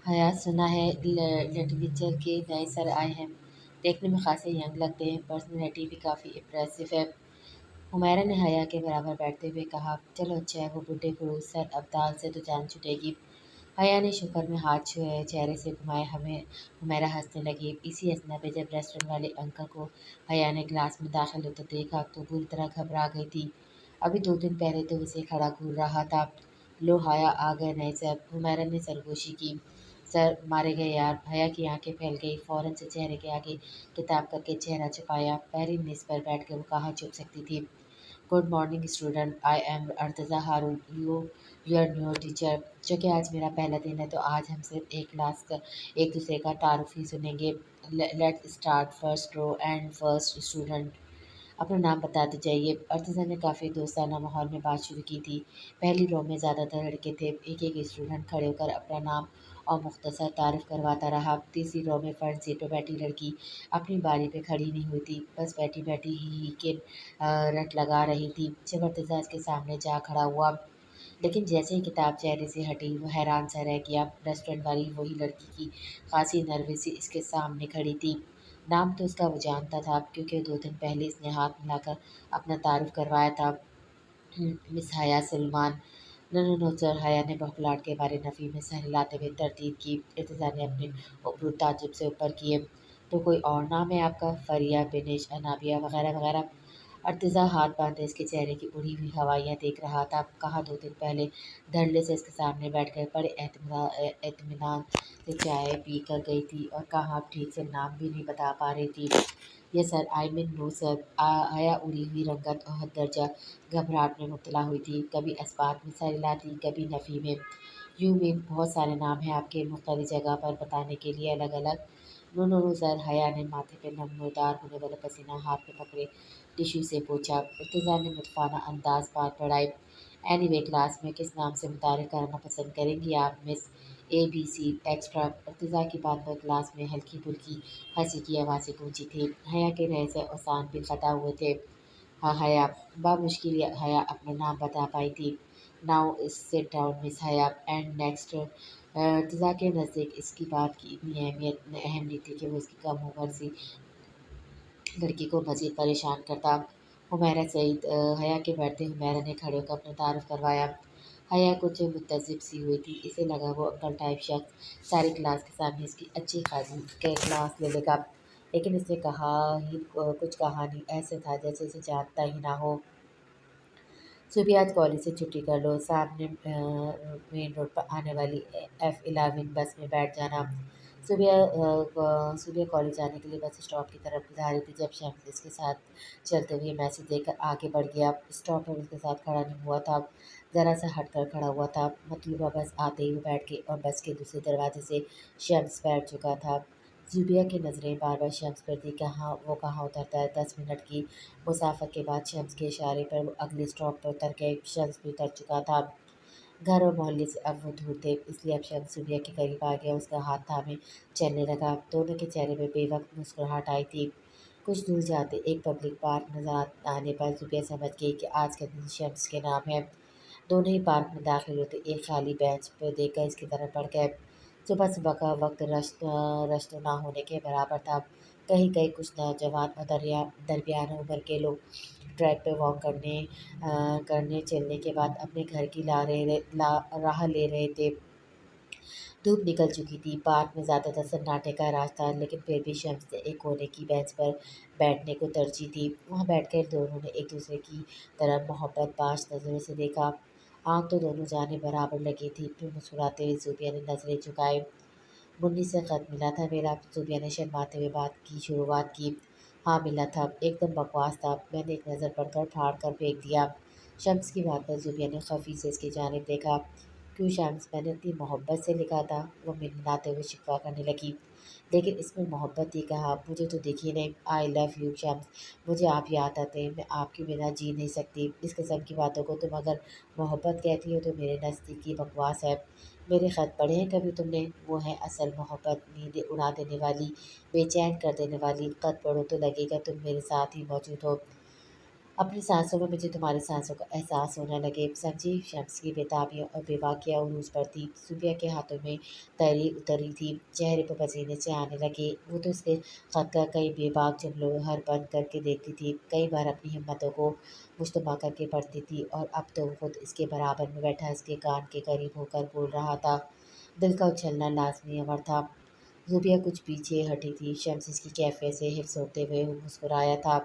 हयात सुना है लिटरेचर के नए सर आए हैं। देखने में खासे यंग लगते हैं, पर्सनैलिटी भी काफ़ी इम्प्रेसिव है। हुमैरा ने हया के बराबर बैठते हुए कहा, चलो अच्छा है, वो बुढ़े क्रूज सर अब्दाल से तो जान छूटेगी। हया ने शुक्र में हाथ छुए, चेहरे से घुमाए, हमें हुमैरा हंसने लगी। इसी असना पे जब रेस्टोरेंट वाले अंकल को हया ने ग्लास में दाखिल होते देखा तो बुरी तरह घबरा गई थी। अभी 2 दिन पहले तो उसे खड़ा घूर रहा था। लो हया आ गए नए सर, हुमैरा ने सरगोशी की। सर मारे गए यार। हया की आंखें फैल गई, फौरन से चेहरे के आगे किताब करके चेहरा छुपाया। पहली मेज पर बैठ कर वो कहाँ छुप सकती थी। Good morning student, I am Artaza Haroon, your new teacher. जो कि आज मेरा पहला दिन है तो आज हम सिर्फ एक क्लास का एक दूसरे का तारुफ ही सुनेंगे। Let's start first row and first student. अपना नाम बताते जाइए। अर्चना ने काफ़ी दोस्ताना माहौल में बात शुरू की थी। पहली रो में ज़्यादातर लड़के थे। एक एक स्टूडेंट खड़े होकर अपना नाम और मुख्तसर तारीफ करवाता रहा। तीसरी रो में फ्रंट सीट पर बैठी लड़की अपनी बारी पे खड़ी नहीं हुई थी, बस बैठी बैठी ही के रट लगा रही थी। जब अर्तजा के सामने जा खड़ा हुआ, लेकिन जैसे ही किताब चेहरे से हटी वो हैरान सा रह गया। रेस्टोरेंट वाली वही लड़की की खासी नर्वस सी इसके सामने खड़ी थी। नाम तो उसका वो जानता था क्योंकि 2 दिन पहले इसने हाथ मिलाकर अपना तारुफ करवाया था। Miss Haya Salman. No no no sir, Haya ने बौखलाहट के बारे नफ़ी में सर हिलाते हुए तरदीद की। इर्तिज़ा ने अपने अबरू ताज्जुब से ऊपर किए। तो कोई और नाम है आपका? फरिया, बिनिश, अनाबिया वगैरह वगैरह। अर्तिज़ा हाथ बांधे इसके चेहरे की उड़ी हुई हवाइयाँ देख रहा था। कहाँ 2 दिन पहले धड़ल्ले से इसके सामने बैठकर बड़े एतमीनान से चाय पी कर गई थी और कहाँ आप ठीक से नाम भी नहीं बता पा रही थी। Yes sir, I mean no sir. आया उड़ी हुई रंगत और हद दर्जा घबराहट में मुब्तला हुई थी। कभी इस्बात में सर हिलाती, कभी नफ़ी में। यू मीन बहुत सारे नाम हैं आपके मुख्तलिफ जगह पर बताने के लिए अलग अलग? No no no sir, Haya ने माथे पे नमनोदार होने वाला पसीना हाथ में पकड़े टिश्यू से पूछा। इर्तिज़ा ने मुतफाना अंदाज बात बढ़ाई। एनीवे, क्लास में किस नाम से मुतारिफ कराना पसंद करेंगी आप मिस ABC एक्स्ट्रा? इर्तिज़ा की बात पर क्लास में हल्की फुल्की हंसी की आवाज़ें गूंजी थी। हया के रह से औसान भी खता हुए थे। हाँ हया, बामुश्किल हया अपना नाम बता पाई थी। नाउ सिट डाउन मिस हया एंड नेक्स्ट। इर्तिज़ा के नज़दीक इसकी बात की इतनी अहम नहीं थी कि वो इसकी कम उम्र सी लड़की को मज़ीद परेशान करता। हुमैरा सईद। हया के बढ़ते हुमैरा ने खड़े होकर अपना तारुफ करवाया। हया कुछ मुतज़्ज़िब सी हुई थी। इसे लगा वो अंकल टाइप शख्स सारी क्लास के सामने इसकी अच्छी खासी के क्लास ले लेगा, लेकिन इसने कहा ही कुछ कहा नहीं। ऐसे था जैसे इसे जानता ही ना हो। सुबह आज कॉलेज से छुट्टी कर लो, सामने मेन रोड पर आने वाली F11 बस में बैठ जाना। सुबह कॉलेज जाने के लिए बस स्टॉप की तरफ जा रही थी जब शम्स इसके साथ चलते हुए मैसेज देकर आगे बढ़ गया। स्टॉप पर उसके साथ खड़ा नहीं हुआ था, ज़रा सा हटकर खड़ा हुआ था। मतलूबा बस आते ही वो बैठ गई और बस के दूसरे दरवाजे से शम्स बैठ चुका था। ज़ुबिया की नज़रें बार बार शम्स पर थी। कहाँ उतरता है? 10 मिनट की मुसाफत के बाद शम्स के इशारे पर वो अगले स्टॉप पर उतर गए। शम्स भी उतर चुका था। घर और मोहल्ले से अब वो दूर थे, इसलिए अब शम्स ज़ुबिया के करीब आ गया, उसका हाथ थामे चलने लगा। दोनों के चेहरे पे बेवक्त मुस्कुराहट आई थी। कुछ दूर जाते एक पब्लिक पार्क नजर आने पर ज़ुबिया समझ गई कि आज का दिन शम्स के नाम है। दोनों ही पार्क में दाखिल होते एक खाली बेंच पर देखकर इसकी तरफ बढ़ गए। सुबह सुबह का वक्त रश तो ना होने के बराबर था। कहीं कहीं कुछ नौजवान और दरमियाना उम्र के लोग ट्रैक पे वॉक करने चलने के बाद अपने घर की राह ले रहे थे। धूप निकल चुकी थी। पार्क में ज़्यादातर सन्नाटे का राज था, लेकिन फिर भी शम्स ने एक कोने की बेंच पर बैठने को तरजीह दी। वहाँ बैठकर दोनों ने एक दूसरे की तरफ मोहब्बत बाज नज़रों से देखा। आँख तो दोनों जाने बराबर लगी थी। फिर मुस्कुराते हुए ज़ुबिया ने नज़रें झुकाई। मुन्नी से ख़त मिला था मेरा। ज़ुबिया ने शर्माते हुए बात की शुरुआत की। हाँ मिला था, एकदम बकवास था। मैंने एक नज़र पढ़कर फाड़ कर फेंक दिया। शम्स की बात पर ज़ुबिया ने खफी से इसकी जानिब देखा। क्यों शम्स, मैंने इतनी मोहब्बत से लिखा था? वो मिनमिनाते हुए शिकवा करने लगी। लेकिन इसमें मोहब्बत ही कहा, मुझे तो दिखी नहीं। आई लव यू शम्स, मुझे आप याद आते हैं, मैं आपके बिना जी नहीं सकती। इस किस्म की बातों को तुम अगर मोहब्बत कहती हो तो मेरे नज़दीक ये बकवास है। मेरे ख़त पढ़े हैं कभी तुमने? वो है असल मोहब्बत, नींदें उड़ा देने वाली, बेचैन कर देने वाली। ख़त पढ़ो तो लगेगा तुम मेरे साथ ही मौजूद हो। अपनी सांसों में मुझे तुम्हारी सांसों का एहसास होने लगे। समझी? शम्स की बेताबियाँ और बेबाकियाँ उरूज पर थी। सुबह के हाथों में तरी उतरी थी, चेहरे पर पसीने से आने लगे। वो तो उसके खत का कई बेबाक जुमलों हर बंद करके देखती थी, कई बार अपनी हिम्मतों को मुश्तबा करके पढ़ती थी, और अब तो वो खुद इसके बराबर में बैठा इसके कान के करीब होकर बोल रहा था। दिल का उछलना लाजमी अमर था। ज़ुबिया कुछ पीछे हटी थी। शम्स इसकी कैफियत से हिफ्स होते हुए मुस्कुराया था।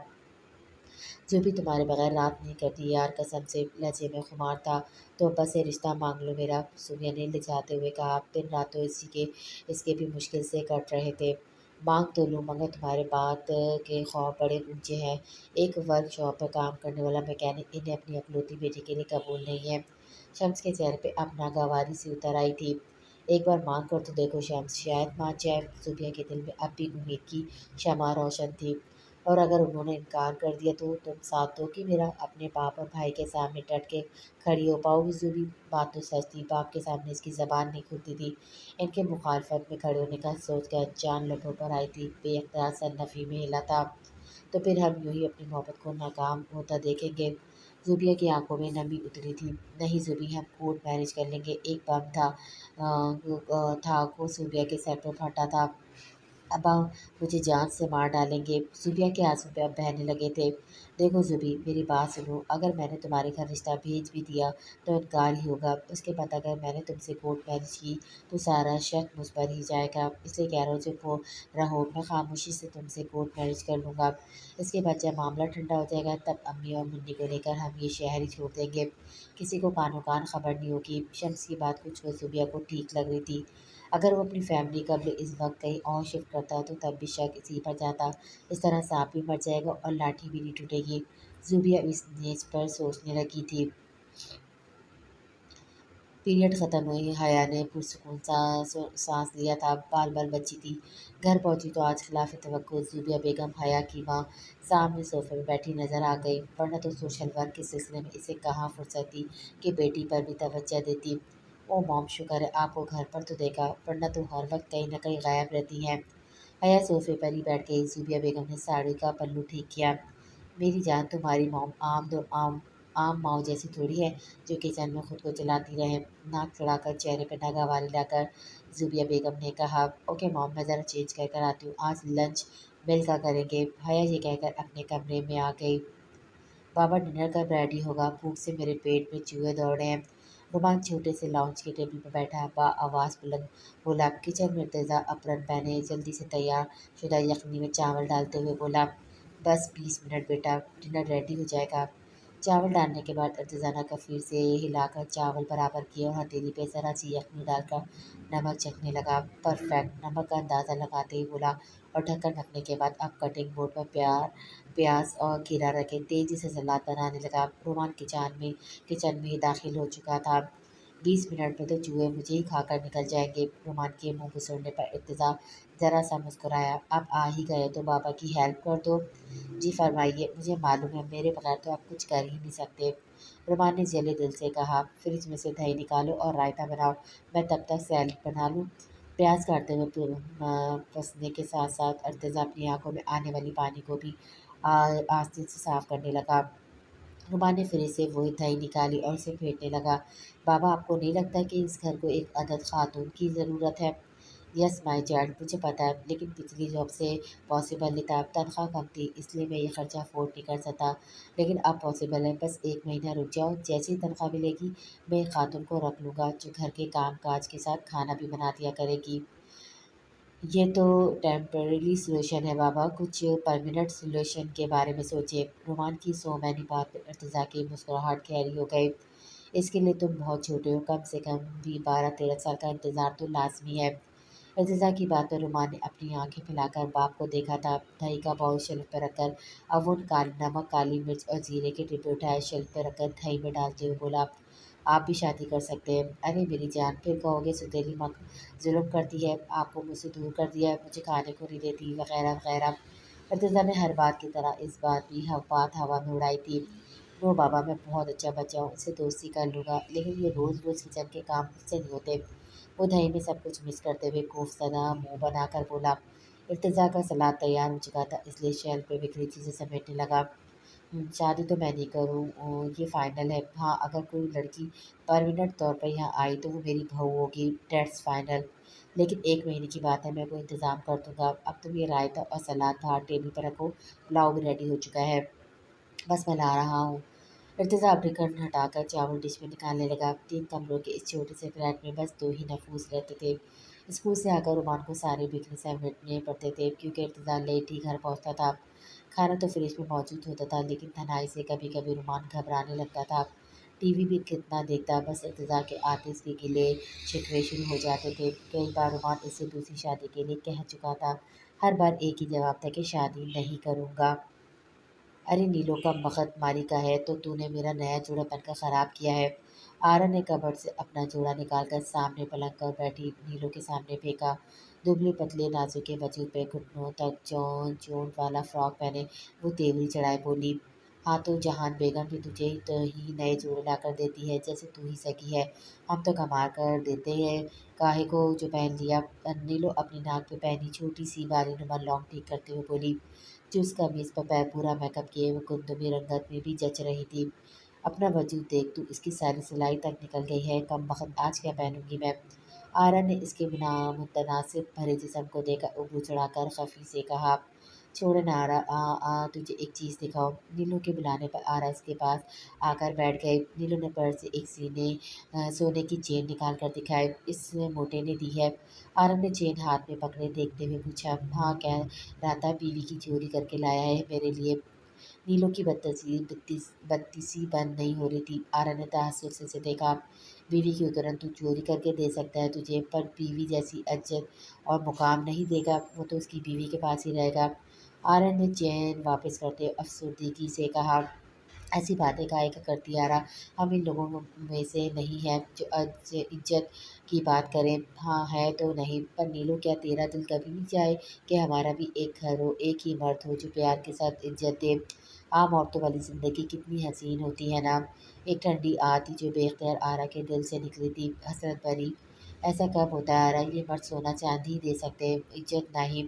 जो भी तुम्हारे बगैर रात नहीं करती यार, कसम से, लहजे में खुमार था। तो अब्बा से रिश्ता मांग लो मेरा, सुमिया ने लिजाते हुए कहा। दिन रात तो इसके भी मुश्किल से कट रहे थे। मांग तो लूँ, मगर तुम्हारे बात के ख्वाब बड़े ऊंचे हैं। एक वर्कशॉप पर काम करने वाला मैकेनिक इन्हें अपनी अकलौती बेटी के लिए कबूल नहीं है। शम्स के चेहरे पे अब नागवारी सी उतर आई थी। एक बार मांग कर तो देखो शम्स, शायद मान जाए। सुबिया के दिल में अब भी उम्मीद की शमा रोशन थी। और अगर उन्होंने इनकार कर दिया तो तुम साथ दो कि मेरा अपने बाप और भाई के सामने डट के खड़ी हो पाओगी ज़ुबी? बात तो सच थी, बाप के सामने इसकी ज़बान नहीं खुलती थी। इनके मुखालफत में खड़े होने का सोच कर जान लबों पर आई थी, बेअख्तियार सर नफ़ी में हिला था। तो फिर हम यूं ही अपनी मोहब्बत को नाकाम होता देखेंगे? ज़ुबिया की आंखों में नमी उतरी थी। नहीं ज़ुबी, हम कोर्ट मैरिज कर लेंगे। एक बम था वो ज़ुबिया के सर पर फटा था। अब मुझे जान से मार डालेंगे। ज़ुबिया के आंसू पे अब बहने लगे थे। देखो ज़ुबी, मेरी बात सुनो। अगर मैंने तुम्हारे घर रिश्ता भेज भी दिया तो इनकार ही होगा। उसके बाद अगर मैंने तुमसे कोर्ट मैरिज की तो सारा शक मुझ पर ही जाएगा। इसलिए कह रहा हूँ, चुप हो रहो, मैं खामोशी से तुमसे कोर्ट मैरिज कर लूँगा। इसके बाद जब मामला ठंडा हो जाएगा तब अम्मी और मुन्नी को लेकर हम ये शहर ही छोड़ देंगे। किसी को कानो कान खबर नहीं होगी। शम्स की बात कुछ को ज़ुबिया को ठीक लग रही थी। अगर वो अपनी फैमिली कब्ल इस वक्त कहीं और शिफ्ट करता तो तब भी शक इसी पर जाता। इस तरह सांप भी मर जाएगा और लाठी भी नहीं टूटेगी। ज़ुबिया इस नेज पर सोचने लगी थी। पीरियड ख़त्म हुई, हया ने पुरसुकून सांस लिया था। बाल बाल बची थी। घर पहुंची तो आज खिलाफ तवक्को ज़ुबिया बेगम हया की माँ सामने सोफे में बैठी नजर आ गई, वरना तो सोशल वर्क के सिलसिले में इसे कहाँ फुर्सत थी कि बेटी पर भी तवज्जो देती। ओ मॉम, शुक्र है आपको घर पर तो देखा, वरना तो हर वक्त कहीं न कहीं गायब रहती हैं। हया सोफे पर ही बैठ गई। ज़ुबिया बेगम ने साड़ी का पल्लू ठीक किया। मेरी जान, तुम्हारी मॉम आम माओ जैसी थोड़ी है जो किचन में खुद को जलाती रहे। नाक चढ़ाकर चेहरे पर नागावारी लाकर ज़ुबिया बेगम ने कहा। ओके मॉम, मैं ज़रा चेंज कर कर आती हूँ, आज लंच मिलकर करेंगे। हया ये कहकर अपने कमरे में आ गई। बाबा, डिनर कब रेडी होगा? भूख से मेरे पेट में चूहे दौड़ रहे हैं। रुमान छोटे से लाउंज के टेबल पर बैठा आवाज़ बुलंद बोला। किचन में इर्तिज़ा अप्रन पहने जल्दी से तैयार शुदा यखनी में चावल डालते हुए बोला। बस 20 मिनट बेटा, डिनर रेडी हो जाएगा। चावल डालने के बाद इर्तिज़ा कफ़ीर से हिलाकर चावल बराबर किए और हथेली पे ज़रा सी यखनी डालकर नमक चखने लगा। परफेक्ट, नमक का अंदाज़ा लगाते ही बोला, और ढक्कन ढकने के बाद अब कटिंग बोर्ड पर प्याज और खीरा रखे तेजी से सलाद बनाने लगा। रोमान किचन में ही दाखिल हो चुका था। 20 मिनट में तो चूहे मुझे ही खाकर निकल जाएंगे। रोमान के मुंह घुसड़ने पर इर्तिजा जरा सा मुस्कुराया। अब आ ही गए तो बाबा की हेल्प कर दो। जी फरमाइए, मुझे मालूम है मेरे बगैर तो आप कुछ कर ही नहीं सकते। रोमान ने जले दिल से कहा। फ्रिज में से दही निकालो और रायता बनाओ, मैं तब तक सैलेड बना लूँ। प्याज काटते हुए पसने के साथ साथ अर्तज़ा अपनी आंखों में आने वाली पानी को भी आस्तीन से साफ करने लगा। रुमान ने फ्रिज से वही दही निकाली और उसे फेंटने लगा। बाबा, आपको नहीं लगता कि इस घर को एक अदद खातून की ज़रूरत है? यस माई चाइल्ड, मुझे पता है, लेकिन पिछली जॉब से पॉसिबल नहीं था। तनख्वाह कम थी इसलिए मैं ये खर्चा अफोर्ड नहीं कर सकता, लेकिन अब पॉसिबल है। बस 1 महीना रुक जाओ, जैसी तनख्वाह मिलेगी मैं एक खातून को रख लूँगा जो घर के काम काज के साथ खाना भी बना दिया करेगी। ये तो टेम्परेरी सॉल्यूशन है बाबा, कुछ परमानेंट सॉल्यूशन के बारे में सोचिए। रोमान की सो मैंने बात पर इर्तिजा की मुस्कुराहट गहरी हो गई। इसके लिए तुम बहुत छोटे हो, कम से कम भी 12-13 साल का इंतज़ार तो लाजमी है। इर्तिजा की बात पर रुमान ने अपनी आंखें फैलाकर बाप को देखा था। दही का बाउल शेल्फ पर रखकर अब वो काली नमक, काली मिर्च और जीरे के डिब्बे उठाए शेल्फ पर रखकर दही में डालते हुए बोला। आप भी शादी कर सकते हैं। अरे मेरी जान, फिर कहोगे सुतेली मक जुल्म करती है, आपको मुझसे दूर कर दिया है, मुझे खाने को नहीं देती, वगैरह वगैरह। इर्तिजा ने हर बात की तरह इस बात भी बात हवा में उड़ाई थी। नो बाबा, मैं बहुत अच्छा बच्चा हूँ, इससे दोस्ती कर लूँगा, लेकिन ये रोज़ रोज़ किचन के काम मुझसे नहीं होते। वो दही में सब कुछ मिक्स करते हुए खौफजदा मुंह बनाकर बोला। इर्तिजा का सलाद तैयार हो चुका था, इसलिए शेल्फ पे बिखरी चीज़ें समेटने लगा। शादी तो मैं नहीं करूँ, ये फ़ाइनल है। हाँ, अगर कोई लड़की परमानेंट तौर पर यहाँ आई तो वो मेरी बहू होगी, दैट्स फ़ाइनल। लेकिन 1 महीने की बात है, मैं कोई इंतज़ाम कर दूँगा। अब तुम ये रायता और सलाद बाहर टेबल पर रखो, पुलाव भी रेडी हो चुका है, बस मैं ला रहा हूँ। इर्तिज़ा अपनी कर्टन हटाकर चावल डिश में निकालने लगा। 3 कमरों के इस छोटे से फ्लैट में बस 2 ही नफूस रहते थे। स्कूल से आकर रुमान को सारे बिखरे समेटने पड़ते थे क्योंकि इर्तिज़ा लेट ही घर पहुँचता था। खाना तो फ्रिज में मौजूद होता था लेकिन तन्हाई से कभी-कभी रुमान घबराने लगता था। टीवी भी कितना देखता, बस इर्तिज़ा के आते इसके गिले-शिकवे शुरू हो जाते थे। कई बार रुमान इससे दूसरी शादी के लिए कह चुका था। हर बार एक ही जवाब था कि शादी नहीं करूँगा। अरे नीलो का मगध मारी का है तो तूने मेरा नया जोड़ा पहनकर खराब किया है। आरन ने कबर्ड से अपना जोड़ा निकालकर सामने पलंग पर बैठी नीलो के सामने फेंका। दुबले पतले नाजुके वजूद पे घुटनों तक जौन जोन वाला फ्रॉक पहने वो तेवरी चढ़ाए बोली, हाँ तो जहान बेगम भी तुझे ही नए जोड़े लाकर देती है जैसे तू ही सगी है। हम तो कमा कर देते हैं, काहे को जो पहन लिया। नीलो अपनी नाक पे पहनी छोटी सी बाली नुमा लॉन्ग ठीक करते हुए बोली, जो उसका मेज़ पर पूरा मेकअप किए वो गुमसुमी रंगत में भी जच रही थी। अपना वजूद देख तू, इसकी सारी सिलाई तक निकल गई है, कमबख्त आज क्या पहनूंगी मैं। आरा ने इसके बिना मुतनासिब भरे जिस्म को देखकर उबू चढ़ाकर खफी से कहा, छोड़ ना आरा, तुझे एक चीज़ दिखाओ। नीलू के बुलाने पर आरा इसके पास आकर बैठ गए। नीलू ने पर्स से एक सोने की चेन निकाल कर दिखाई, इस मोटे ने दी है। आरव ने चेन हाथ में पकड़े देखते हुए पूछा, हाँ कह रहा था बीवी की चोरी करके लाया है मेरे लिए। नीलों की बत्तीसी बंद नहीं हो रही थी। आरव ने तहस्सुस से देखा, बीवी की तुरंत तू चोरी करके दे सकता है तुझे, पर बीवी जैसी इज्जत और मुकाम नहीं देगा, वो तो उसकी बीवी के पास ही रहेगा। आरव ने चैन वापस करते अफसुर्दगी से कहा, ऐसी बातें काहे का करती आ रहा, हम इन लोगों में से नहीं हैं जो इज्जत की बात करें। हाँ है तो नहीं, पर नीलू क्या तेरा दिल कभी नहीं चाहे कि हमारा भी एक घर हो, एक ही मर्द हो जो प्यार के साथ इज्जत दे। आम औरतों वाली ज़िंदगी कितनी हसीन होती है ना। एक ठंडी आह थी जो बेख्तियार आरा के दिल से निकली थी, हसरत भरी। ऐसा कब होता है आरा, ये मर्द सोना चांदी ही दे सकते हैं, इज्जत नहीं।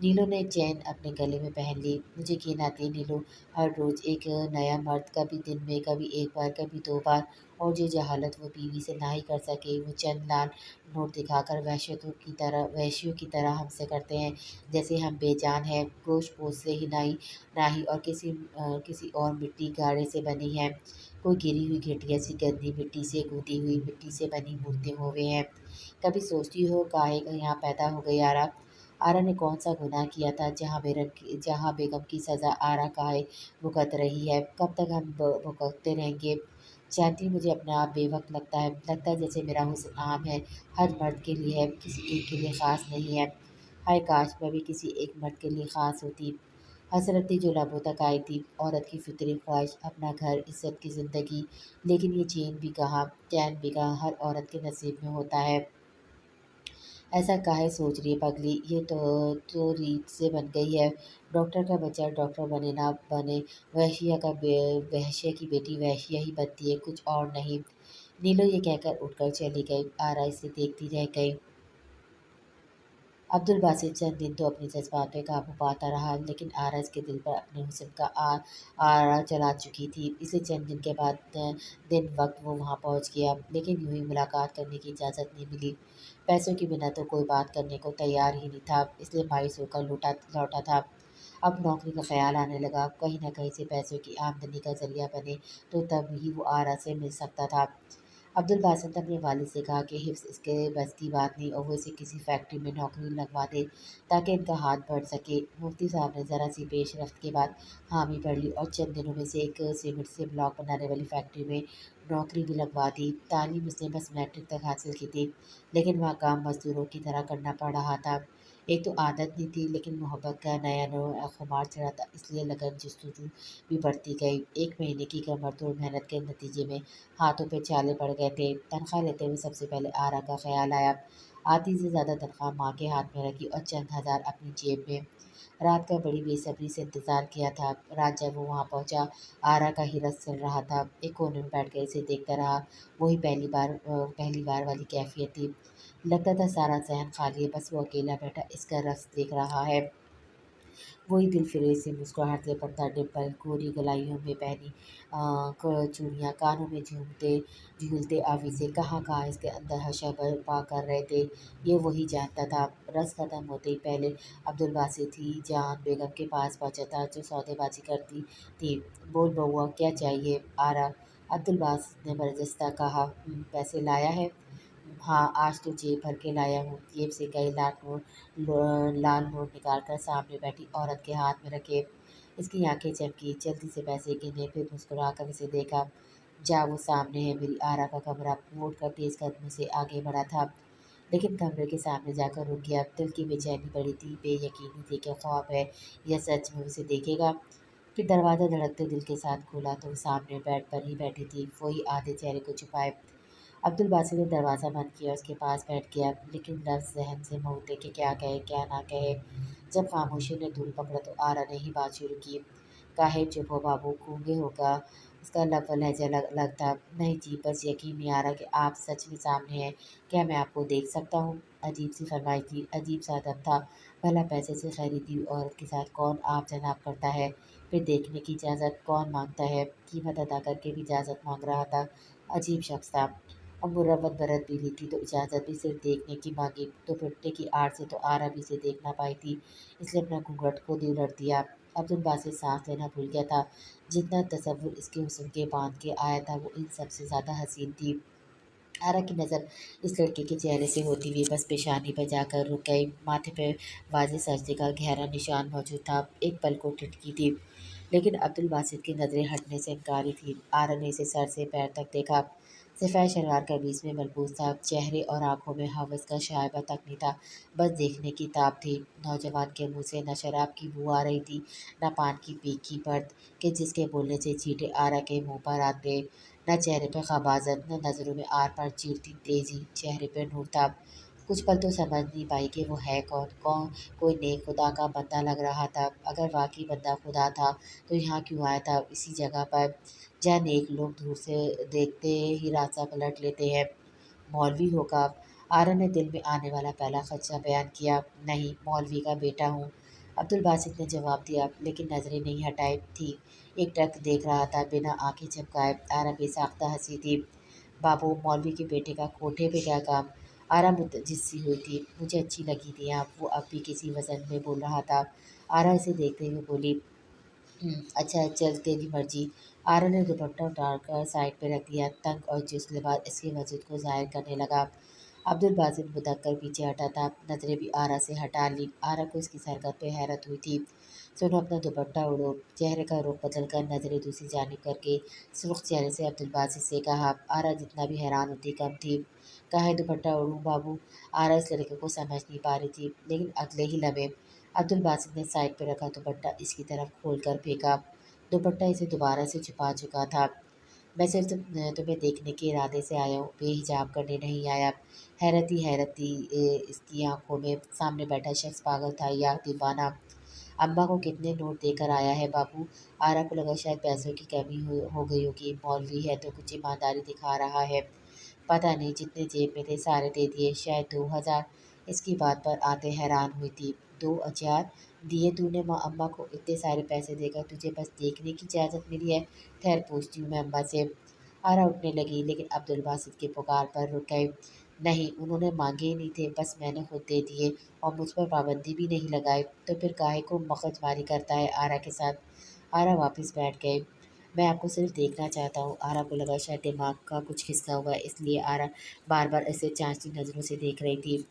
नीलू ने चैन अपने गले में पहन ली। मुझे घिन आती है नीलू, हर रोज़ एक नया मर्द, कभी दिन में कभी एक बार कभी 2 बार, और जो जहालत वो बीवी से ना ही कर सके वो चंद लाल नोट दिखाकर वहशियों की तरह हमसे करते हैं जैसे हम बेजान हैं, गोश्त पोश से ही नहीं और किसी और मिट्टी गाड़े से बनी हैं। कोई गिरी हुई घटिया सी गंदी मिट्टी से गूंदी हुई मिट्टी से बनी मूर्तियाँ हुए हैं। कभी सोचती हो काहे यहाँ पैदा हो गई आरा। आरा ने कौन सा गुनाह किया था जहाँ बेगम की सज़ा आरा काहे भुगत रही है। कब तक हम भुगतते रहेंगे। जानती मुझे अपना आप बेवक्त लगता है जैसे मेरा हुस्न आम है, हर मर्द के लिए है, किसी एक के लिए ख़ास नहीं है। हाय काश मैं भी किसी एक मर्द के लिए ख़ास होती। हसरत थी जो लबों तक आई थी, औरत की फितरी ख्वाहिश, अपना घर, इज्जत की ज़िंदगी। लेकिन ये चैन भी कहाँ, चैन भी कहाँ, हर औरत के नसीब में होता है। ऐसा काहे सोच रही है पगली, ये तो रीत से बन गई है। डॉक्टर का बच्चा डॉक्टर बने ना बने, वहशिया की बेटी वहशिया ही बनती है, कुछ और नहीं। नीलो ये कहकर उठकर चली गई। आरा इसे देखती रह गई। अब्दुल बासित चंद दिन तो अपने जज्बात पे काबू पाता रहा लेकिन आरज़ के दिल पर अपने हुस्न का आरा चला चुकी थी। इसलिए चंद दिन के बाद दिन वक्त वो वहाँ पहुँच गया लेकिन यूं ही मुलाकात करने की इजाज़त नहीं मिली। पैसों के बिना तो कोई बात करने को तैयार ही नहीं था, इसलिए मायूस होकर लौटा था। अब नौकरी का ख्याल आने लगा, कहीं न कहीं से पैसों की आमदनी का ज़रिया बने तो तब ही वो आरा से मिल सकता था। अब्दुल बासित ने अपने वालिद से कहा कि हिफ्ज़ इसके बस की बात नहीं और वो इसे किसी फैक्ट्री में नौकरी लगवा दे ताकि इनका हाथ बढ़ सके। मुफ्ती साहब ने ज़रा सी पेशरफ्त के बाद हामी भर ली और चंद दिनों में से एक सीमेंट से ब्लॉक बनाने वाली फैक्ट्री में नौकरी भी लगवा दी। तालीम उसने बस मैट्रिक तक हासिल की थी लेकिन वहाँ काम मजदूरों की तरह करना पड़ रहा था। एक तो आदत नहीं थी लेकिन मोहब्बत का नया खुमार चढ़ा था, इसलिए लगन जस्तजू भी बढ़ती गई। 1 महीने की कमर तोड़ मेहनत के नतीजे में हाथों पे छाले पड़ गए थे। तनख्वाह लेते हुए सबसे पहले आरा का ख्याल आया। आधी से ज़्यादा तनख्वाह माँ के हाथ में रखी और चंद हज़ार अपनी जेब में। रात का बड़ी बेसब्री से इंतज़ार किया था। रात जब वो वहाँ पहुँचा, आरा का ही रस चल रहा था। एक कोने में बैठ कर इसे देखता रहा। वही पहली बार वाली कैफ़ियत थी। लगता था सारा ज़हन खाली है, बस वो अकेला बैठा इसका रस देख रहा है। वही दिल फिरे से मुस्कुराहट से पड़ता डिम्पल, गोरी गलाइयों में पहनी चूड़ियाँ, कानों में झूमते झूलते आवीज़ें कहाँ-कहाँ इसके अंदर हशा बर्पा कर रहे थे, ये वही जानता था। रस खत्म होते ही पहले अब्दुल बासित ही जान बेगम के पास पहुँचा था, जो सौदेबाजी करती थी। बोल बउआ क्या चाहिए? आरा अब्दुल बासित ने बरजस्ता कहा, पैसे लाया है?" हाँ, आज तो जेब भर के लाया हूँ। जेब से कई लाल नोट निकालकर सामने बैठी औरत के हाथ में रखे। इसकी आंखें चमकी, जल्दी से पैसे गिने, फिर मुस्कुराकर इसे देखा। जा वो सामने है मेरी आरा का कमरा, मोड़ कर तेज कदमों से आगे बढ़ा था। लेकिन कमरे के सामने जाकर रुक गया। दिल की बेचैनी बड़ी थी, बेयकीनी थी कि ख्वाब है या सच में उसे देखेगा। फिर दरवाज़ा धड़कते दिल के साथ खोला तो वो सामने बेड पर ही बैठी थी, वही आधे चेहरे को छुपाए। अब्दुल बासित ने दरवाज़ा बंद किया, उसके पास बैठ गया, लेकिन लफ्ज़ ज़हन से महकते कि क्या कहे, क्या ना कहे। जब खामोशी ने धूल पकड़ा तो आरा ने ही बात शुरू की। "काहे चुप हो बाबू, गूंगे हो क्या?" उसका लहजा अलग था। "नहीं जी, बस यकीन नहीं आ रहा कि आप सच में सामने हैं। क्या मैं आपको देख सकता हूँ?" अजीब सी फरमाइश थी, अजीब सा अदब था। भला पैसे से खरीदी हुई औरत के साथ कौन आप जनाब करता है? फिर देखने की इजाज़त कौन मांगता है? कीमत अदा करके भी इजाज़त मांग रहा था। अजीब शख्स था। अब मुरव्वत बरत भी ली थी तो इजाज़त भी सिर्फ देखने की मांगी। दुपट्टे की आड़ से तो आरा भी इसे देख ना पाई थी, इसलिए अपना घूंघट खुद ही उलट दिया। अब्दुल बासित सांस लेना भूल गया था। जितना तसव्वुर इसके हुस्न के बांध के आया था वो इन सबसे ज़्यादा हसीन थी। आरा की नज़र इस लड़के के चेहरे से होती हुई बस पेशानी पर जाकर रुक गई। माथे पे वाज़ेह सजदे का गहरा निशान मौजूद था। एक पल को टिटकी थी, लेकिन अब्दुल बासित की नज़रें हटने से इनकारी थी। आरा ने इसे सर से पैर तक देखा। सफ़ेद शलवार कमीज में मलबूस था, चेहरे और आंखों में हवस का शायबा तक नहीं था, बस देखने की ताब थी। नौजवान के मुंह से न शराब की बू आ रही थी, न पान की पीक की परत कि जिसके बोलने से चींटे आरा के मुंह पर आते, न चेहरे पे खबाज़त, न नज़रों में आर पार चीरती तेज़ी। चेहरे पे नूर था। कुछ पल तो समझ नहीं पाई कि वो है कौन। कोई नेक खुदा का बंदा लग रहा था। अगर वाकई बंदा खुदा था तो यहाँ क्यों आया था, इसी जगह पर जहाँ नेक लोग दूर से देखते ही रास्ता पलट लेते हैं? मौलवी होगा। आरा ने दिल में आने वाला पहला खदशा बयान किया। नहीं, मौलवी का बेटा हूँ। अब्दुल बासित ने जवाब दिया, लेकिन नजरें नहीं हटाई थी। एक टक देख रहा था, बिना आंखें झपकाए। आरा बेसाख्ता हंसी थी। बाबू, मौलवी के बेटे का कोठे पे क्या काम? आरा मुतजिस सी हुई थी। मुझे अच्छी लगी थी आप। वो अब भी किसी वजन में बोल रहा था। आरा इसे देखते हुए बोली, अच्छा चल तेरी मर्जी। आरा ने दुपट्टा उतारकर साइड पे रख दिया। तंग और चुस्त लिबास इसके वजूद को ज़ाहिर करने लगा। अब्दुल बासित मुदक कर पीछे हटा था, नजरें भी आरा से हटा ली। आरा को इसकी हरकत पे हैरत हुई थी। सुनो, अपना दुपट्टा ओढ़ो। चेहरे का रुख बदल कर नजरें दूसरी जानिब करके सुर्ख चेहरे से अब्दुल बासित से कहा। आरा जितना भी हैरान होती कम थी। काहे दुपट्टा ओढ़ूं बाबू? आरा इस लड़के को समझ नहीं पा रही थी, लेकिन अगले ही लम्हे अब्दुल बासित ने साइड पर रखा दुपट्टा इसकी तरफ खोल कर फेंका। दुपट्टा इसे दोबारा से छुपा चुका था। मैं सिर्फ तुम्हें देखने के इरादे से आया हूँ, बेहिजाब करने नहीं आया। हैरत थी इसकी आंखों में। सामने बैठा शख्स पागल था या दीवाना? अम्मा को कितने नोट देकर आया है बाबू? आरा को लगा शायद पैसों की कमी हो गई होगी। मौलवी है तो कुछ ईमानदारी दिखा रहा है। पता नहीं, जितने जेब में थे सारे दे दिए, शायद 2,000। इसकी बात पर आते हैरान हुई थी। 2,000 दिए तूने अम्मा को? इतने सारे पैसे देकर तुझे बस देखने की इजाज़त मिली है? ठहर, पूछती हूँ मैं अम्मा से। आरा उठने लगी, लेकिन अब्दुल बासित की पुकार पर रुक गई। नहीं, उन्होंने मांगे ही नहीं थे, बस मैंने खुद दे दिए और मुझ पर पाबंदी भी नहीं लगाई। तो फिर काहे को मगजमारी करता है आरा के साथ? आरा वापस बैठ गई। मैं आपको सिर्फ देखना चाहता हूँ। आरा को लगा शायद दिमाग का कुछ खिसका हुआ है, इसलिए आरा बार बार ऐसे चांचती नज़रों से देख रही थी।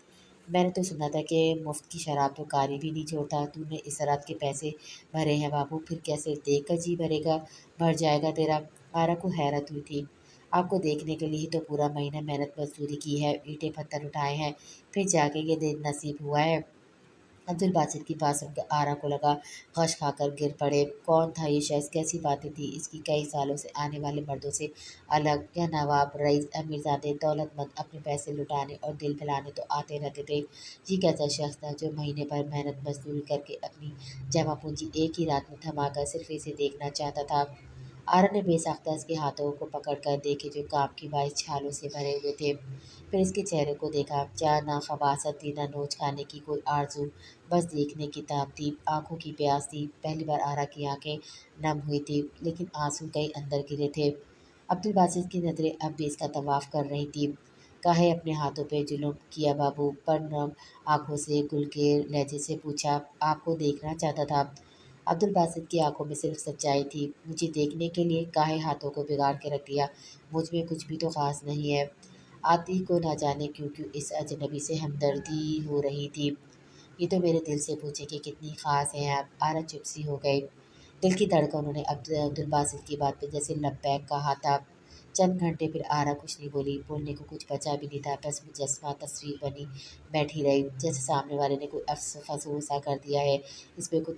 मैंने तो सुना था कि मुफ्त की शराब तो कारी भी नहीं छोड़ता। तूने इस रात के पैसे भरे हैं बाबू, फिर क्या सिर्फ देख कर जी भरेगा, भर जाएगा तेरा? आरा को हैरत हुई थी। आपको देखने के लिए ही तो पूरा महीना मेहनत मजदूरी की है, ईंटें पत्थर उठाए हैं, फिर जाके ये दिन नसीब हुआ है। अब्दुल बासित की बात सुनकर आरा को लगा गश खाकर गिर पड़े। कौन था ये शख्स? कैसी बातें थी इसकी? कई सालों से आने वाले मर्दों से अलग? या नवाब, रईस, अमीरजादे, दौलतमंद अपने पैसे लुटाने और दिल बहलाने तो आते रहते थे। ये कैसा शख्स था जो महीने भर मेहनत मजदूरी करके अपनी जमा पूंजी एक ही रात में थमाकर सिर्फ इसे देखना चाहता था? आरा ने बेसाख्ता इसके हाथों को पकड़कर देखे जो काम की 22 छालों से भरे हुए थे। फिर इसके चेहरे को देखा, जहाँ ना खबासत थी, ना नोच खाने की कोई आरज़ू, बस देखने की ताब थी, आँखों की प्यास थी। पहली बार आरा की आँखें नम हुई थी, लेकिन आँसू कहीं अंदर गिरे थे। अब्दुल बासित की नज़रें अब भी इसका तवाफ़ कर रही थी। काहे अपने हाथों पे जुल्म किया बाबू, पर नम आँखों से गुल के लहजे से पूछा, आपको देखना चाहता था। अब्दुल बासित की आंखों में सिर्फ सच्चाई थी। मुझे देखने के लिए काहे हाथों को बिगाड़ के रख दिया? मुझ में कुछ भी तो खास नहीं है। आती को ना जाने क्यों क्यों इस अजनबी से हमदर्दी हो रही थी। ये तो मेरे दिल से पूछे कि कितनी खास हैं आप। आरा चुप सी हो गई। दिल की धड़कन उन्होंने अब्दुल बासित की बात पे जैसे लबैक कहा था। चंद घंटे फिर आरा कुछ नहीं बोली, बोलने को कुछ बचा भी नहीं था, बस मुजस्मा तस्वीर बनी बैठी रही, जैसे सामने वाले ने कोई फसूल सा कर दिया है, इसमें कोई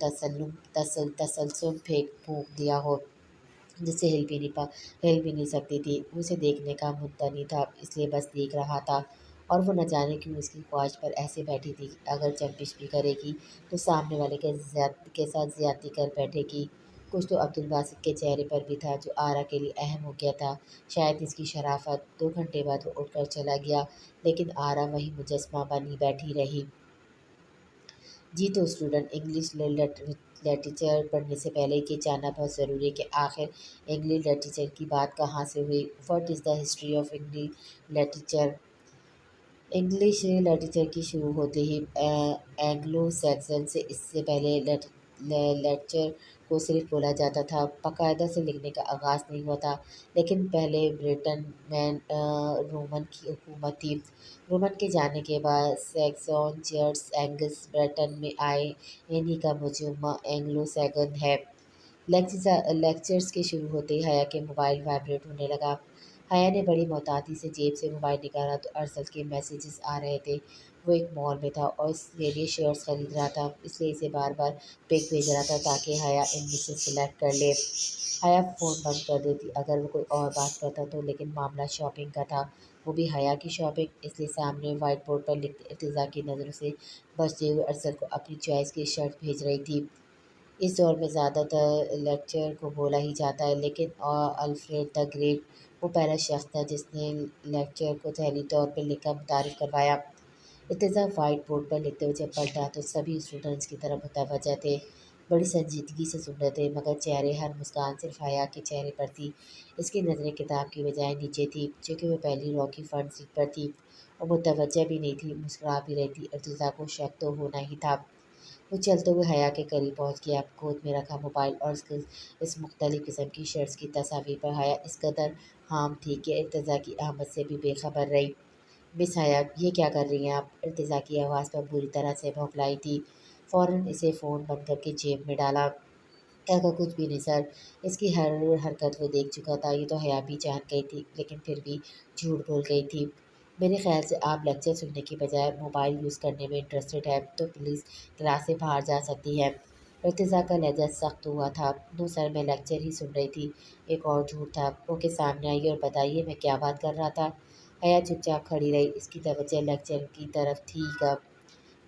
तसल्सुम फेंक फूंक दिया हो, जिससे हिल भी नहीं सकती थी। उसे देखने का मुद्दा नहीं था, इसलिए बस देख रहा था। और वो न जाने क्यों उसकी ख्वाहिश पर ऐसे बैठी थी, अगर जंबिश भी करेगी तो सामने वाले के साथ ज्यादती कर बैठेगी। कुछ तो अब्दुल बासित के चेहरे पर भी था जो आरा के लिए अहम हो गया था, शायद इसकी शराफत। 2 घंटे बाद वो उठकर चला गया, लेकिन आरा वही मुजस्मा बनी बैठी रही। जी तो स्टूडेंट, इंग्लिश लिटरेचर पढ़ने से पहले ये जानना बहुत ज़रूरी है कि आखिर इंग्लिश लिटरेचर की बात कहाँ से हुई। What is the history of English literature. English literature की शुरू होते ही एंग्लो सैक्सन से। इससे पहले लेक्चर को सिर्फ बोला जाता था, बाकायदा से लिखने का आगाज़ नहीं हुआ था। लेकिन पहले ब्रिटेन में रोमन की हुकूमत थी। रोमन के जाने के बाद सैक्सन चर्च एंगल्स ब्रिटेन में आए, इन्हीं का मजमूआ एंग्लो सैक्सन है। लेक्चर्स के शुरू होते ही हया के मोबाइल वाइब्रेट होने लगा। हया ने बड़ी मोहताती से जेब से मोबाइल निकाला तो अरसल के मैसेजेस आ रहे थे। वो एक मॉल में था और इसके लिए शर्ट्स खरीद रहा था, इसलिए इसे बार बार पिक भेज रहा था ताकि हया इनमें से सिलेक्ट कर ले। हया फ़ोन बंद कर देती अगर वो कोई और बात करता तो, लेकिन मामला शॉपिंग का था, वो भी हया की शॉपिंग, इसलिए सामने वाइट बोर्ड पर लिखते इर्तिज़ा की नज़रों से बचते हुए अरसल को अपनी चॉइस की शर्ट भेज रही थी। इस दौर में ज़्यादातर लेक्चर को बोला ही जाता है, लेकिन अल्फ्रेड द ग्रेट वो पहला शख्स था जिसने लेक्चर को तहरीरी तौर पर लिखकर मुतारिफ करवाया। इर्तिज़ा वाइट बोर्ड पर लिखते हुए जब पलटा तो सभी स्टूडेंट्स की तरफ मुतवज्जह थे। बड़ी संजीदगी से सुन रहे थे, मगर चेहरे हर मुस्कान सिर्फ हया के चेहरे पर थी। इसकी नज़रें किताब की बजाय नीचे थी, चूँकि वह पहली रॉ की फ्रंट सीट पर थी और मुतवज्जह भी नहीं थी, मुस्कुरा भी रही थी। इर्तिज़ा को शक तो होना ही था। वो चलते हुए हया के करीब पहुंच गया, गोद में रखा मोबाइल और इस मुख्तलिफ़ किस्म की शर्ट्स की तस्वीर पर हया इस कदर हाम थी कि इर्तिज़ा की आमद से भी बेखबर रही। मिस हया, ये क्या कर रही हैं आप? इर्तिज़ा की आवाज़ पर बुरी तरह से बौखलाई थी। फ़ौरन इसे फ़ोन बंद करके जेब में डाला। कहा कुछ भी नहीं सर। इसकी हर हरकत वो देख चुका था, ये तो हया भी जान गई थी, लेकिन फिर भी झूठ बोल गई थी। मेरे ख्याल से आप लेक्चर सुनने की बजाय मोबाइल यूज़ करने में इंटरेस्टेड है, तो प्लीज़ क्लास से बाहर जा सकती है। इर्तिज़ा का लहजा सख्त हुआ था। नो सर, मैं लेक्चर ही सुन रही थी। एक और झूठ था। ओके, सामने आइए और बताइए मैं क्या बात कर रहा था। हया चुपचाप खड़ी रही, इसकी तवज्जो लेक्चर की तरफ थी कब।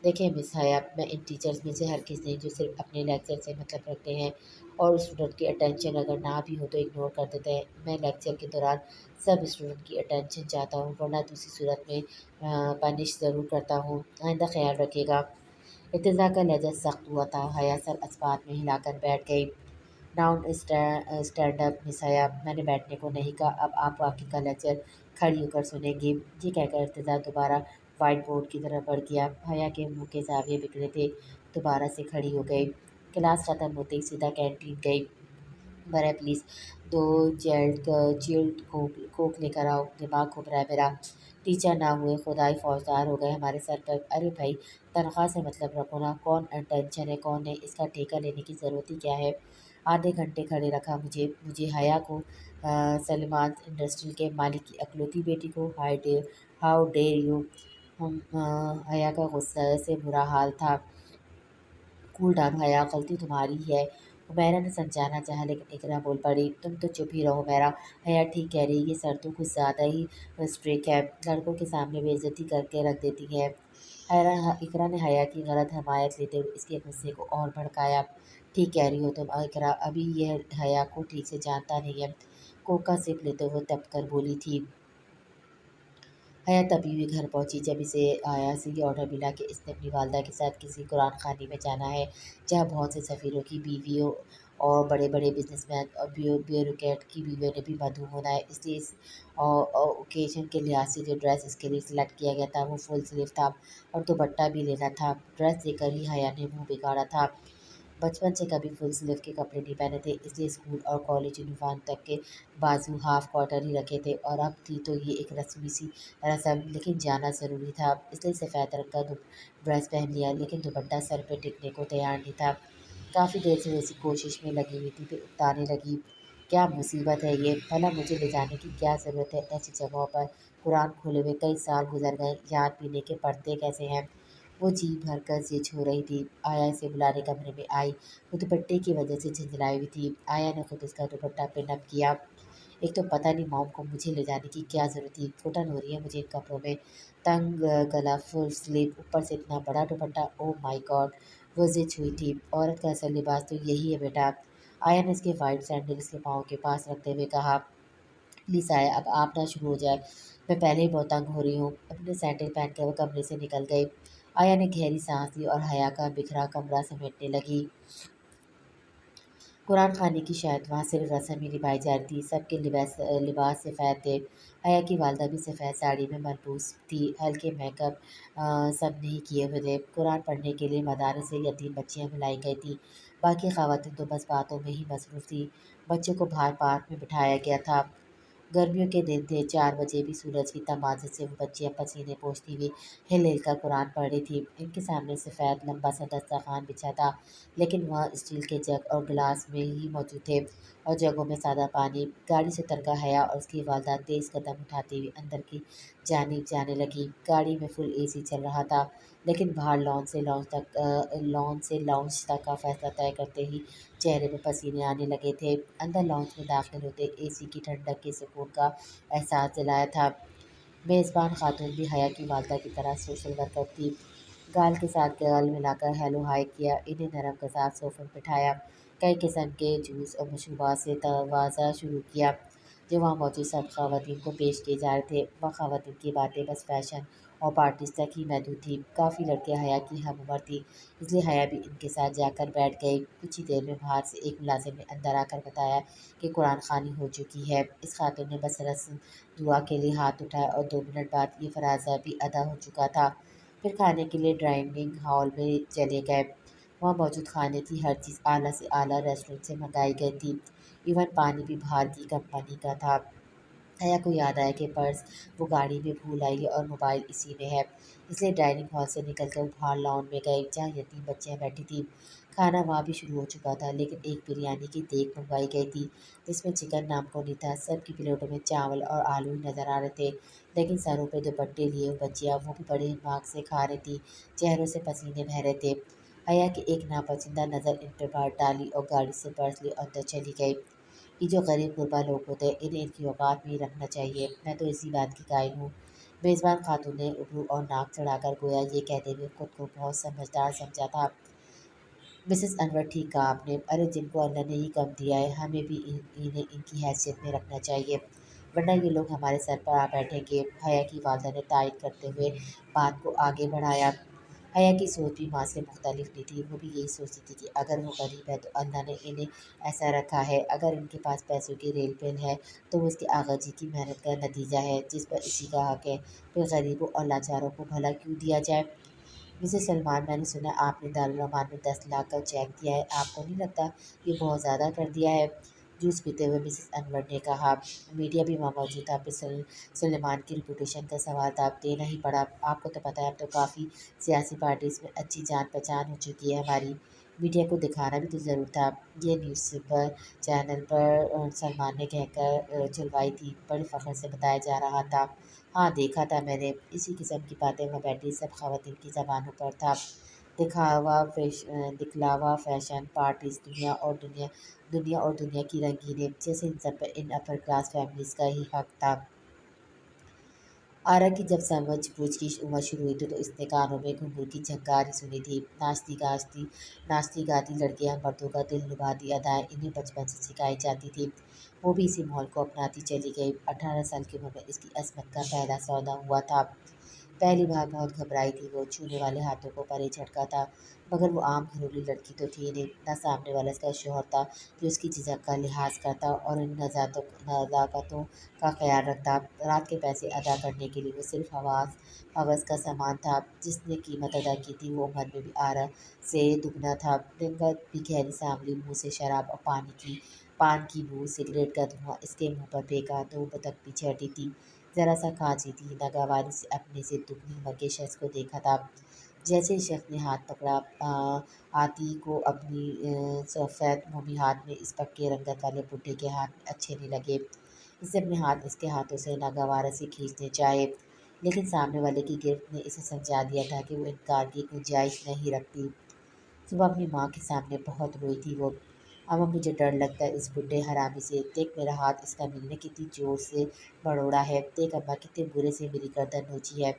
देखिए मिस हया, मैं इन टीचर्स में से हर किसी नहीं जो सिर्फ अपने लेक्चर से मतलब रखते हैं और स्टूडेंट की अटेंशन अगर ना भी हो तो इग्नोर कर देते हैं। मैं लेक्चर के दौरान सब स्टूडेंट की अटेंशन चाहता हूँ, वरना दूसरी सूरत में पनिश ज़रूर करता हूँ। आइंदा ख्याल रखिएगा। इर्तिज़ा का लहजा सख्त हुआ था। हया सर अस्पात में हिलाकर बैठ गई। डाउन स्टैंड अप मिस हया, मैंने बैठने को नहीं कहा, अब आप बाकी का लेक्चर खड़ी होकर सुनेंगी। ये कहकर इर्तिज़ा दोबारा वाइट बोर्ड की तरफ बढ़ गया। हया के मुंह के ज़ाविये बिगड़े थे, दोबारा से खड़ी हो गई। क्लास ख़त्म होते ही सीधा कैंटीन गई। बरा प्लीज़ 2 चिल्ड कोक लेकर आओ, दिमाग घूम रहा है मेरा। टीचर ना हुए खुदाई फौजदार हो गए हमारे सर पर। अरे भाई, तनख्वाह से मतलब रखो ना, कौन अटेंशन है कौन नहीं, इसका ठेका लेने की ज़रूरत ही क्या है। आधे घंटे खड़े रखा मुझे मुझे हया को, सलमान इंडस्ट्री के मालिक की अकलौती बेटी को। How dare you. हया का गुस्सा से बुरा हाल था। कूल डाउन हया, गलती तुम्हारी है। हुमैरा ने समझाना चाहा, लेकिन इकरा बोल पड़ी, तुम तो चुप ही रहो हुमैरा। हया ठीक कह रही है, ये सर तो कुछ ज़्यादा ही स्ट्रिक्ट है, लड़कों के सामने बेइज्जती करके रख देती है। इकरा ने हया की गलत हमायत लेते हुए इसके गुस्से को और भड़काया। ठीक कह रही हो तुम इकरा, अभी यह हया को ठीक से जानता नहीं है। कोका सिप लेते हुए तप कर बोली थी। हया तभी भी घर पहुंची जब इसे आया से ये ऑर्डर मिला कि इसने अपनी वालदा के साथ किसी कुरान खानी में जाना है, जहाँ बहुत से सफ़ीरों की बीवियों और बड़े बड़े बिजनेसमैन और ब्यूरोक्रेट की बीवियों ने भी मधु होना है। इसलिए इस ओकेजन के लिहाज से जो ड्रेस इसके लिए सिलेक्ट किया गया था वो फुल स्लीव था और दुपट्टा भी लेना था। ड्रेस देखकर ही हया ने मुंह बिगाड़ा था। बचपन से कभी फुल स्लीव के कपड़े नहीं पहने थे, इसलिए स्कूल और कॉलेज यूनिफॉर्म तक के बाजू हाफ क्वार्टर ही रखे थे और अब थी तो ये एक रस्मी सी रस्म, लेकिन जाना ज़रूरी था, इसलिए सफ़ेद रंग का ड्रेस पहन लिया, लेकिन दुपट्टा सर पे टिकने को तैयार नहीं था। काफ़ी देर से वैसी कोशिश में लगी हुई थी, फिर उकताने लगी। क्या मुसीबत है ये, भला मुझे ले जाने की क्या ज़रूरत है ऐसी जगहों पर। कुरान खोले हुए कई साल गुजर गए, याद पीने के पढ़ते कैसे हैं। वो जी भरकर से छो रही थी। आया इसे बुलाने कमरे में आई। वो दुपट्टे की वजह से झंझनाई हुई थी। आया ने खुद उसका दुपट्टा पिन अप किया। एक तो पता नहीं मॉम को मुझे ले जाने की क्या ज़रूरत थी। घुटन हो रही है मुझे इन कपड़ों में। तंग गला, फुल स्लीव, ऊपर से इतना बड़ा दुपट्टा, ओह माय गॉड! वो ज़िद हुई थी। औरत का असल लिबास तो यही है बेटा। आया ने उसके वाइट सैंडल उसके पाँव के पास रखते हुए कहा। प्लीज़ आया, अब आप ना शुरू हो जाए। मैं पहले ही बहुत तंग हो रही हूँ। अपने सैंडल पहन कर वो कमरे से निकल गई। आया ने गहरी सांस ली और हया का बिखरा कमरा समेटने लगी। कुरान खाने की शायद वहाँ सिर्फ रस्म ही निभाई जा रही थी। सबके लिबास सफ़ेद थे। हया की वालदा भी सफ़ेद साड़ी में मलबूस थी। हल्के मेकअप सब नहीं किए हुए थे। कुरान पढ़ने के लिए मदारस से यतीम बच्चियाँ बुलाई गई थी। बाकी ख़वातीन तो बस बातों में ही मसरूफ़ थी। बच्चों को बाहर पार्क में बिठाया गया था। गर्मियों के दिन थे, 4 बजे भी सूरज की तमाज़त से वो बच्चियाँ पसीने पोंछती हुई हिल-हिल कर कुरान पढ़ रही थी। इनके सामने सफ़ेद लंबा सा दस्तरख़्वान बिछा था, लेकिन वहाँ स्टील के जग और गिलास में ही मौजूद थे और जगों में सादा पानी। गाड़ी से उतर कर हया और उसकी वालदा तेज़ कदम उठाती हुई अंदर की जानिब जाने लगी। गाड़ी में फुल एसी चल रहा था, लेकिन बाहर लॉन से लाउंज तक का फ़ैसला तय करते ही चेहरे पे पसीने आने लगे थे। अंदर लॉन्च में दाखिल होते एसी की ठंडक के सुकून का एहसास दिलाया था। मेज़बान खातून भी हया की वालदा की तरह सोशल वर्कर थी। गाल के साथ गाल मिलाकर हेलो हाय किया, इन्हें नरम के साथ सोफ़े पर बिठाया। कई किस्म के जूस और मशरूबात से तवाज़ा शुरू किया, जो वहाँ मौजूद सब ख़वातीन को पेश किए जा रहे थे। वह ख़वातीन की बातें बस फ़ैशन और पार्टीज़ तक ही महदूद थी। काफ़ी लड़कियाँ हया की हम उम्र थी, इसलिए हया भी इनके साथ जाकर बैठ गई। कुछ ही देर में बाहर से एक मुलाजिम ने अंदर आकर बताया कि कुरान खानी हो चुकी है। इस खातून ने बस रस्म दुआ के लिए हाथ उठाया और 2 मिनट बाद ये फराजा भी अदा हो चुका था। फिर खाने के लिए डाइनिंग हॉल में चले गए। वहाँ मौजूद खाने की हर चीज़ आला से आला रेस्टोरेंट से मंगाई गई थी। इवन पानी भी बाहर की कंपनी का था। हया को याद आया कि पर्स वो गाड़ी में भूल आई है और मोबाइल इसी में है, इसलिए डाइनिंग हॉल से निकलकर वो बाहर लॉन में गई जहाँ यतीम बच्चियाँ बैठी थीं। खाना वहाँ भी शुरू हो चुका था, लेकिन एक बिरयानी की देग मंगवाई गई थी जिसमें चिकन नाम को नहीं था। सबकी प्लेटों में चावल और आलू ही नज़र आ रहे थे, लेकिन सरों पे दुपट्टे लिए हुए बच्चियाँ वो भी बड़े दिमाग से खा रही थी। चेहरों से पसीने बह रहे थे। हया की एक नापसंदा नज़र इन पर बार डाली और गाड़ी से पर्स लिए अंदर चली गई। ये जो गरीब गुरबा लोग होते हैं, इन्हें इनकी औकात में ही रखना चाहिए। मैं तो इसी बात की कायल हूँ। मेज़बान खातून ने उबरू और नाक चढ़ाकर गोया ये कहते हुए खुद को बहुत समझदार समझा था। मिसेस अनवर, ठीक कहा आपने। अरे जिनको अल्लाह ने ही कम दिया है, हमें भी इन्हें इनकी हैसियत में रखना चाहिए, वरना ये लोग हमारे सर पर आ बैठेंगे। हया की वालदा ने तायद करते हुए बात को आगे बढ़ाया। हया की सोच भी माँ से मुख्तलिफ नहीं थी। वो भी यही सोचती थी कि अगर वो गरीब है तो अल्लाह ने इन्हें ऐसा रखा है, अगर इनके पास पैसों की रेल पेल है तो वो इसके आगा जी की मेहनत का नतीजा है जिस पर इसी का हक है। फिर गरीबों और लाचारों को भला क्यों दिया जाए। मिसेस सलमान, मैंने सुना आपने दारुल अमान में 10 लाख का चेक दिया है, आपको नहीं लगता ये बहुत ज़्यादा कर दिया है। जूस पीते हुए मिसेस अनवर ने कहा। मीडिया भी वहाँ मौजूद था। फिर सुलेमान की रिपूटेशन का सवाल था, अब देना ही पड़ा। आपको तो पता है अब तो काफ़ी सियासी पार्टीज़ में अच्छी जान पहचान हो चुकी है हमारी। मीडिया को दिखाना भी तो ज़रूर था। ये न्यूज़ पर चैनल पर सलमान ने कहकर चलवाई थी, बड़े फ़ख्र से बताया जा रहा था। हाँ, देखा था मैंने। इसी किस्म की बातें वहाँ बैठी सब ख़वातीन की ज़बानों पर था। दिखलावा, फ़ैशन, पार्टीज़, दुनिया और दुनिया की रंगीनें, जैसे इन सब पर इन अपर क्लास फैमिलीज़ का ही हक था। आरा की जब समझ-बूझ की उम्र शुरू हुई थी तो इसने कानों में घुंघरू की झंकारी सुनी थी। नाचती-गाती लड़कियाँ मर्दों का दिल लुभाती अदाएँ इन्हें बचपन से सिखाई जाती थीं। वो भी इसी माहौल को अपनाती चली गई। 18 साल की उम्र में इसकी अस्मत का पहला सौदा हुआ था। पहली बार बहुत घबराई थी वो, छूने वाले हाथों को परे झटका था, मगर वो आम घरेलू लड़की तो थी नहीं, न सामने वाला इसका शौहर था जो उसकी झिझक का लिहाज करता और इन नज़ाकतों का ख्याल रखता। रात के पैसे अदा करने के लिए वो सिर्फ हवस का सामान था। जिसने कीमत अदा की थी वो उम्र में भी आरा से दुगना था। दिन भर भी गहरी सांवली मुँह से शराब और पान की बू, सिगरेट का धुआं इसके मुँह पर फेंका तो वो बतख पीछे हटी थी। ज़रा सा खाँसी थी, नागवारी से अपने से दुगनी उम्र के शख्स को देखा था। जैसे ही शख्स ने हाथ पकड़ा आती को अपनी सफ़ेद मोमी हाथ में इस पक्के रंगत वाले बुड्ढे के हाथ में अच्छे नहीं लगे। इसे अपने हाथ इसके हाथों से नागवार से खींचने चाहे, लेकिन सामने वाले की गिरफ्त ने इसे समझा दिया था कि वो इनकार की गुंजाइश नहीं रखती। सुबह अपनी माँ के सामने बहुत रोई थी वो। अम्मा मुझे डर लगता है इस बुढ़े हरामी से। देख मेरा हाथ इसका मील ने कितनी जोर से मरोड़ा है। देख अम्मा कितने बुरे से मेरी गर्दन नोची है।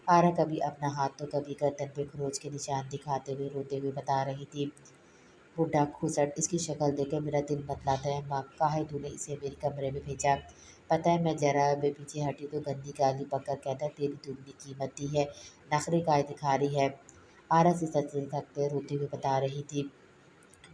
आरा कभी अपना हाथ तो कभी गर्दन पे खरोच के निशान दिखाते हुए रोते हुए बता रही थी। बुढ़ा घुसट इसकी शक्ल देखकर मेरा दिल बतलाता है अम्मा, काहे तूने इसे मेरे कमरे में भेजा। पता है मैं जरा मैं पीछे हटी तो गंदी गाली बककर कहता तेरी दुगनी कीमत दी है, नखरे काय दिखा रही है। आरा से सच सकते रोते हुए बता रही थी।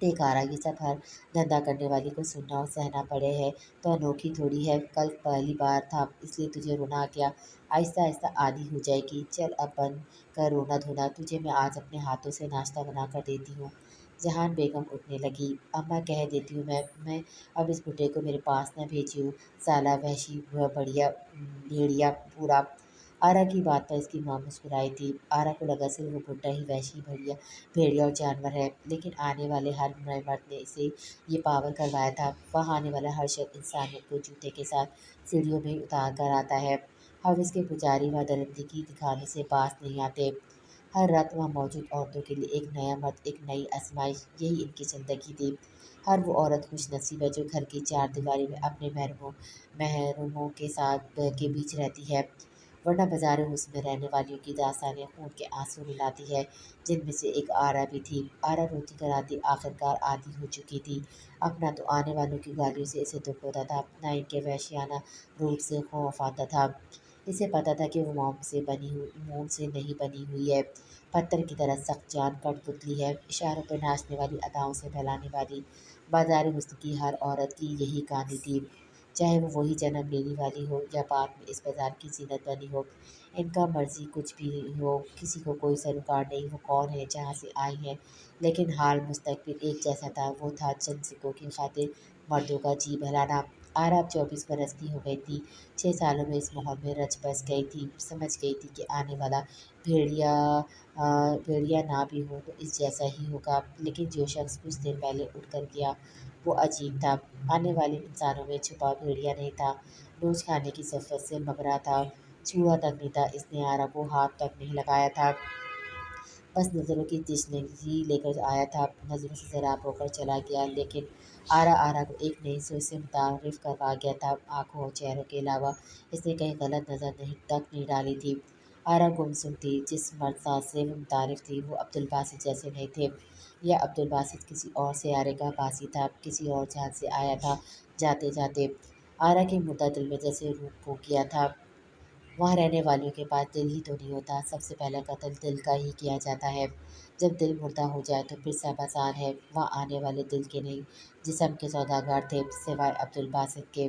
देख आ रहा ये सब हर धंधा करने वाली को सुनना और सहना पड़े है तो अनोखी थोड़ी है। कल पहली बार था इसलिए तुझे रोना आ गया, आहिस्ता आहिस्ता आदी हो जाएगी। चल अब बंद कर रोना धोना, तुझे मैं आज अपने हाथों से नाश्ता बना कर देती हूँ। जहान बेगम उठने लगी। अम्मा कह देती हूँ मैं अब इस बुढ़े को मेरे पास न भेजियो, साला वहशी बढ़िया भेड़िया पूरा। आरा की बात पर इसकी माँ मुस्कुराई थी। आरा को लगा सिर्फ वो बुढ़ा ही वहशी भेड़िया और जानवर है, लेकिन आने वाले हर नए मर्द ने इसे ये पावर करवाया था। वहाँ आने वाला हर शख्स इंसानियत को जूते के साथ सीढ़ियों में उतार कर आता है। हम इसके पुजारी व दरिंदगी दिखाने से बाज नहीं आते। हर रात वहाँ मौजूद औरतों के लिए एक नया मर्द, एक नई आजमाइश, यही इनकी ज़िंदगी थी। हर वो औरत खुशनसीब है जो घर की चार दीवारी में अपने महरमों के साथ के बीच रहती है, वरना बाजार हुस्न में रहने वालियों की दास्तानें खून के आंसू रुलाती है, जिनमें से एक आरा भी थी। आरा रोती कराती आखिरकार आदी हो चुकी थी। अब ना तो आने वालों की गालियों से इसे दुख होता था, ना इनके वहशियाना रूप से खौफ आता था। इसे पता था कि वो मोम से नहीं बनी हुई है, पत्थर की तरह सख्त जान कठपुतली है, इशारों पर नाचने वाली अदाओं से बहलाने वाली। बाजार हुस्न की हर औरत की यही कहानी थी, चाहे वो वही जन्म लेने वाली हो या बाद में इस बाजार की जीनत बनी हो। इनका मर्जी कुछ भी हो, किसी को कोई सरोकार नहीं वो कौन है, जहाँ से आई है, लेकिन हाल मुस्तकबिल एक जैसा था। वो था चंद सिक्कों की खातिर मर्दों का जी बहलाना। आरा अब 24 बरस की हो गई थी। 6 सालों में इस माहौल में रच बस गई थी, समझ गई थी कि आने वाला भेड़िया भेड़िया ना भी हो तो इस जैसा ही होगा। लेकिन जो शख्स कुछ देर पहले उठ कर गया वो अजीब था। आने वाले इंसानों में छुपा भेड़िया नहीं था, रोज खाने की सफर से मगरा था, छुआ तक नहीं था, इसने आरा को हाथ तक नहीं लगाया था, बस नज़रों की तशनगी लेकर आया था, नज़रों से सैराब होकर चला गया। लेकिन आरा को एक नई सोच से मुतारिफ करवा गया था। आंखों और चेहरों के अलावा इसने कहीं गलत नज़र नहीं डाली थी। आरा गुमसुम थी। जिस मर्द साथ से वो मुतारिफ थी वो अब्दुल बासित जैसे नहीं थे, या अब्दुल बासित किसी और सियारे का बासी था, किसी और जहाज से आया था। जाते जाते आरा के मुर्दा दिल में जैसे रूप खो गया था। वहाँ रहने वालों के पास दिल ही तो नहीं होता, सबसे पहला कत्ल दिल का ही किया जाता है। जब दिल मुर्दा हो जाए तो फिर सब आसान है। वहाँ आने वाले दिल के नहीं, जिस्म के सौदागर थे, सिवाय अब्दुल बासित के।